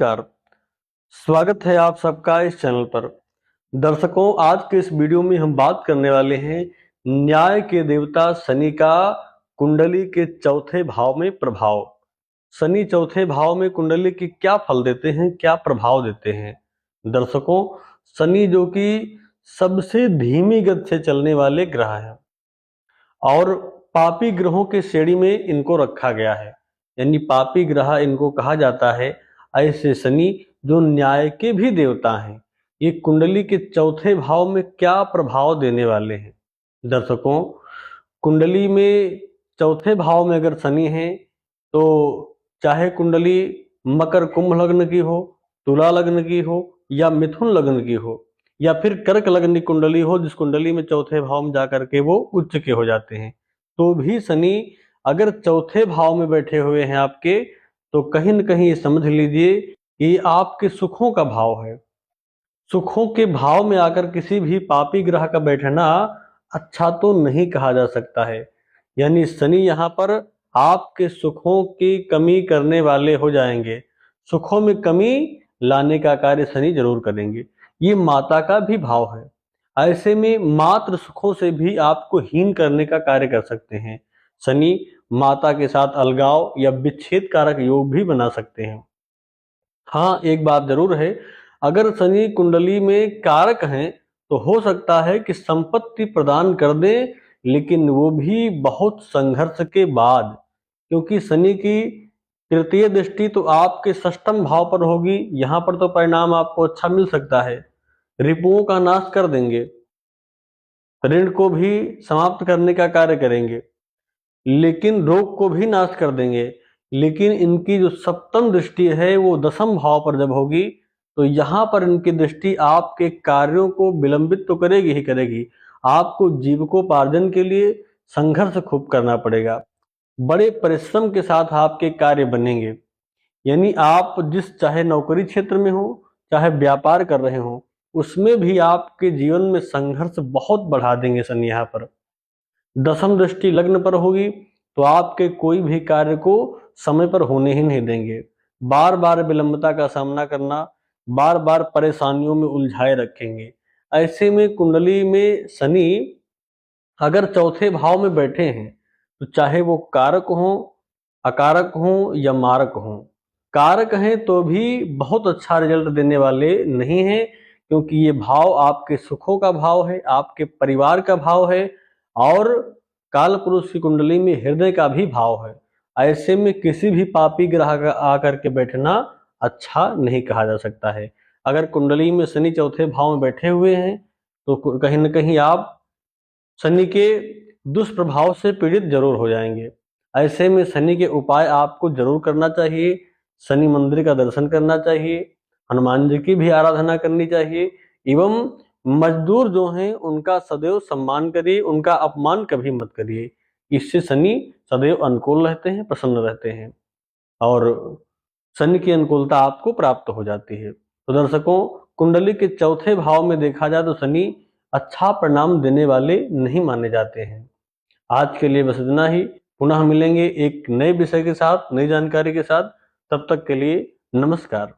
नमस्कार। स्वागत है आप सबका इस चैनल पर। दर्शकों, आज के इस वीडियो में हम बात करने वाले हैं न्याय के देवता शनि का कुंडली के चौथे भाव में प्रभाव। शनि चौथे भाव में कुंडली की क्या फल देते हैं, क्या प्रभाव देते हैं। दर्शकों, शनि जो कि सबसे धीमी गति से चलने वाले ग्रह हैं और पापी ग्रहों के श्रेणी में इनको रखा गया है, यानी पापी ग्रह इनको कहा जाता है। ऐसे शनि जो न्याय के भी देवता हैं, ये कुंडली के चौथे भाव में क्या प्रभाव देने वाले हैं। दर्शकों, कुंडली में चौथे भाव में अगर शनि है तो चाहे कुंडली मकर कुंभ लग्न की हो, तुला लग्न की हो या मिथुन लग्न की हो या फिर कर्क लग्न की कुंडली हो, जिस कुंडली में चौथे भाव में जाकर के वो उच्च के हो जाते हैं, तो भी शनि अगर चौथे भाव में बैठे हुए हैं आपके, तो कहीं न कहीं ये समझ लीजिए कि आपके सुखों का भाव है। सुखों के भाव में आकर किसी भी पापी ग्रह का बैठना अच्छा तो नहीं कहा जा सकता है। यानी शनि यहाँ पर आपके सुखों की कमी करने वाले हो जाएंगे। सुखों में कमी लाने का कार्य शनि जरूर करेंगे। ये माता का भी भाव है। ऐसे में मात्र सुखों से भी आपको हीन करने का कार्य कर सकते हैं। शनि माता के साथ अलगाव या विच्छेद कारक योग भी बना सकते हैं। हाँ, एक बात जरूर है, अगर शनि कुंडली में कारक हैं तो हो सकता है कि संपत्ति प्रदान कर दें, लेकिन वो भी बहुत संघर्ष के बाद, क्योंकि शनि की तृतीय दृष्टि तो आपके षष्ठम भाव पर होगी। यहाँ पर तो परिणाम आपको अच्छा मिल सकता है। रिपुओं का नाश कर देंगे, ऋण को भी समाप्त करने का कार्य करेंगे, लेकिन रोग को भी नाश कर देंगे। लेकिन इनकी जो सप्तम दृष्टि है वो दसम भाव पर जब होगी, तो यहाँ पर इनकी दृष्टि आपके कार्यों को विलंबित तो करेगी ही करेगी। आपको जीविकोपार्जन के लिए संघर्ष खूब करना पड़ेगा। बड़े परिश्रम के साथ आपके कार्य बनेंगे। यानी आप जिस चाहे नौकरी क्षेत्र में हो, चाहे व्यापार कर रहे हो, उसमें भी आपके जीवन में संघर्ष बहुत बढ़ा देंगे शनि यहाँ पर। दसम दृष्टि लग्न पर होगी तो आपके कोई भी कार्य को समय पर होने ही नहीं देंगे। बार बार विलंबता का सामना करना, बार बार परेशानियों में उलझाए रखेंगे। ऐसे में कुंडली में शनि अगर चौथे भाव में बैठे हैं तो चाहे वो कारक हो, अकारक हो या मारक हो, कारक हैं तो भी बहुत अच्छा रिजल्ट देने वाले नहीं हैं, क्योंकि ये भाव आपके सुखों का भाव है, आपके परिवार का भाव है और काल पुरुष की कुंडली में हृदय का भी भाव है। ऐसे में किसी भी पापी ग्रह का आकर के बैठना अच्छा नहीं कहा जा सकता है। अगर कुंडली में शनि चौथे भाव में बैठे हुए हैं तो कहीं न कहीं आप शनि के दुष्प्रभाव से पीड़ित जरूर हो जाएंगे। ऐसे में शनि के उपाय आपको जरूर करना चाहिए। शनि मंदिर का दर्शन करना चाहिए, हनुमान जी की भी आराधना करनी चाहिए एवं मजदूर जो हैं उनका सदैव सम्मान करिए, उनका अपमान कभी मत करिए। इससे शनि सदैव अनुकूल रहते हैं, प्रसन्न रहते हैं और शनि की अनुकूलता आपको प्राप्त हो जाती है। तो दर्शकों, कुंडली के चौथे भाव में देखा जाए तो शनि अच्छा परिणाम देने वाले नहीं माने जाते हैं। आज के लिए बस इतना ही। पुनः मिलेंगे एक नए विषय के साथ, नई जानकारी के साथ। तब तक के लिए नमस्कार।